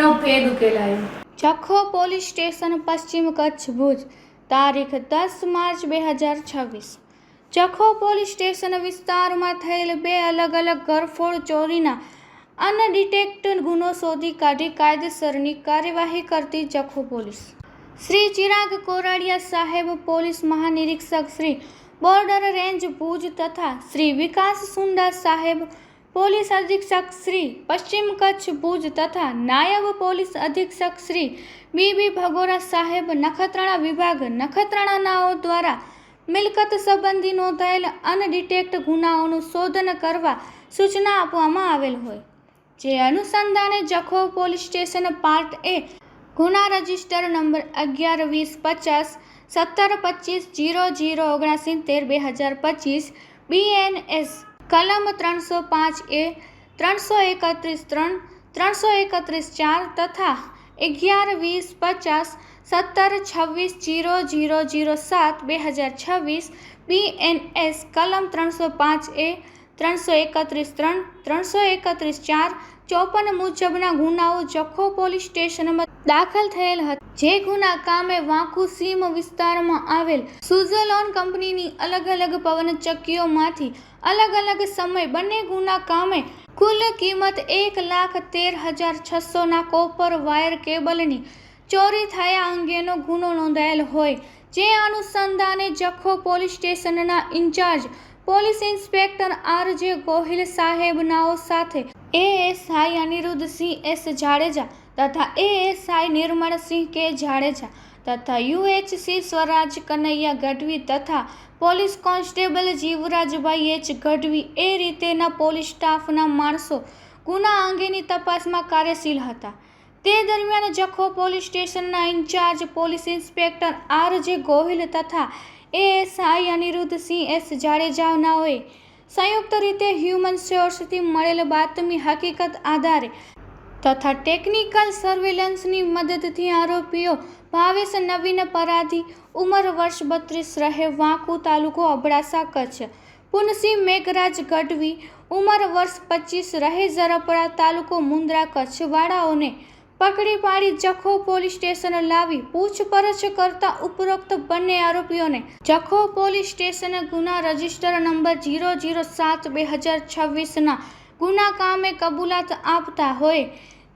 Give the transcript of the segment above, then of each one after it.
ગુનાનો ભેદ ઉકેલાયો। Jakhau police station, પશ્ચિમ કચ્છ, ભુજ, તારીખ 10 માર્ચ 2026। જખો પોલીસ સ્ટેશન વિસ્તારમાં થયેલ 2 અલગ અલગ ઘરફોડ ચોરીના અનડિટેક્ટેડ ગુનો શોધી કાઢી કાયદેસરની કાર્યવાહી કરતી જખો પોલીસ શ્રી ચિરાગ કોરડિયા સાહેબ, પોલીસ મહાનિરીક્ષક શ્રી બોર્ડર રેન્જ ભુજ તથા શ્રી વિકાસ સુંડા સાહેબ, પોલીસ અધિક્ષક શ્રી પશ્ચિમ કચ્છ ભુજ તથા નાયબ પોલીસ અધિક્ષક શ્રી બીબી ભગોરા સાહેબ, નખત્રાણા વિભાગ નખત્રાણાનાઓ દ્વારા મિલકત સંબંધી નોંધાયેલ અનડિટેક્ટ ગુનાઓનું શોધન કરવા સૂચના આપવામાં આવેલ હોય, જે અનુસંધાને જખો પોલીસ સ્ટેશન પાર્ટ એ ગુના રજિસ્ટર નંબર 11-20-50 1725-00-69-2025 BNS કલમ 305A 331-3 331-4 તથા 11-20-50 1726-00-07-2026 BNS કલમ 305A 331-3 331-4 54 મુજબના ગુનાઓ જખો પોલીસ સ્ટેશનમાં દાખલ થયેલ હતા, જે ગુના કામે વાંકુ સીમ વિસ્તારમાં આવેલ સુઝલોન કંપનીની અલગ અલગ પવનચક્કીઓમાંથી અલગ અલગ સમય બંને ગુના કામે કુલ કિંમત 1,13,600 ના કોપર વાયર કેબલની ચોરી થયા અંગેનો ગુનો નોંધાયેલ હોય, જે અનુસંધાને જખો પોલીસ સ્ટેશનના incharge police inspector R J. Gohil સાહેબનાઓ સાથે એએસઆઈ અનિરુદ્ધસિંહ એસ જાડેજા તથા એએસઆઈ નિર્મળસિંહ કે જાડેજા તથા યુએચસી સ્વરાજ કનૈયા ગઢવી તથા police constable Jivrajbhai H Gadhvi એ રીતેના પોલીસ સ્ટાફના માણસો ગુના અંગેની તપાસમાં કાર્યશીલ હતા। તે દરમિયાન જખો પોલીસ સ્ટેશનના incharge police inspector R J. Gohil તથા એએસઆઈ અનિરુદ્ધસિંહ એસ જાડેજાનાઓએ સંયુક્ત રીતે હ્યુમન સોર્સથી મળેલ બાતમી હકીકત આધારે તથા ટેકનિકલ સર્વેલન્સની મદદથી આરોપીઓ ભાવેશ નવીન પરાધી, ઉંમર વર્ષ 32, રહે વાંકુ, તાલુકો અબડાસા, કચ્છ, પુનસિંહ મેઘરાજ ગઢવી, ઉંમર વર્ષ 25, રહે ઝરપડા, તાલુકો મુન્દ્રા, કચ્છ વાળાઓને પકડી પાડી જખો પોલીસ સ્ટેશન લાવી પૂછપરછ કરતા ઉપરોક્ત બંને આરોપીઓને જખો પોલીસ સ્ટેશન ગુના રજિસ્ટર નંબર 007/2026 ના ગુના કામે કબૂલાત આપતા હોય,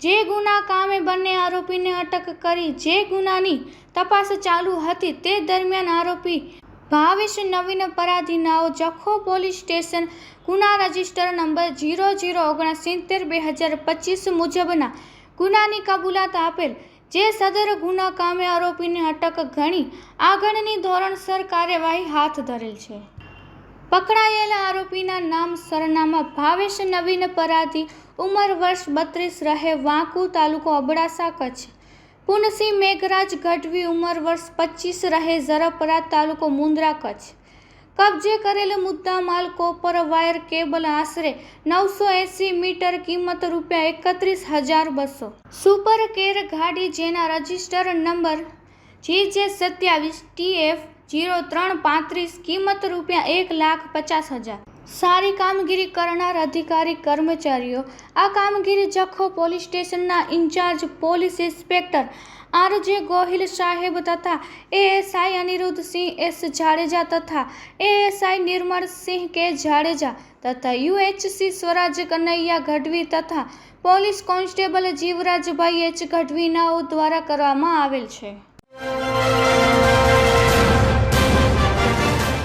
જે ગુના કામે બંને આરોપીને અટક કરી જે ગુનાની તપાસ ચાલુ હતી, તે દરમિયાન આરોપી ભાવેશ નવીન પરાધીનાઓ જખો પોલીસ સ્ટેશન ગુના રજિસ્ટર નંબર 0069/2025 મુજબના ગુનાની કબૂલાત આપેલ, જે સદર ગુના કામે આરોપીને અટક ગણી આગળની ધોરણસર કાર્યવાહી હાથ ધરેલ છે। પકડાયેલા આરોપીના નામ, સરનામા: ભાવેશ નવીન પરાધી, ઉંમર વર્ષ 32, રહે વાંકુ, તાલુકો અબડાસા, કચ્છ, પુનસિંહ મેઘરાજ ગઢવી, ઉંમર વર્ષ 25, રહે ઝરપરા, તાલુકો મુન્દ્રા, કચ્છ। કબજે કરેલ મુદ્દામાલ કોપર વાયર કેબલ આશરે 980 મીટર, કિંમત ₹31,200। સુપર કેર ગાડી, જેના રજિસ્ટર નંબર GJ27TF0335, કિંમત ₹1,50,000। સારી કામગીરી કરનાર અધિકારી કર્મચારીઓ આ કામગીરી જખો પોલીસ સ્ટેશનના incharge police inspector R J. Gohil સાહેબ તથા એએસઆઈ અનિરુદ્ધસિંહ એસ જાડેજા તથા એએસઆઈ નિર્મળસિંહ કે જાડેજા તથા યુએચસી સ્વરાજ કનૈયા ગઢવી તથા પોલીસ કોન્સ્ટેબલ જીવરાજભાઈ એચ ગઢવીનાઓ દ્વારા કરવામાં આવેલ છે।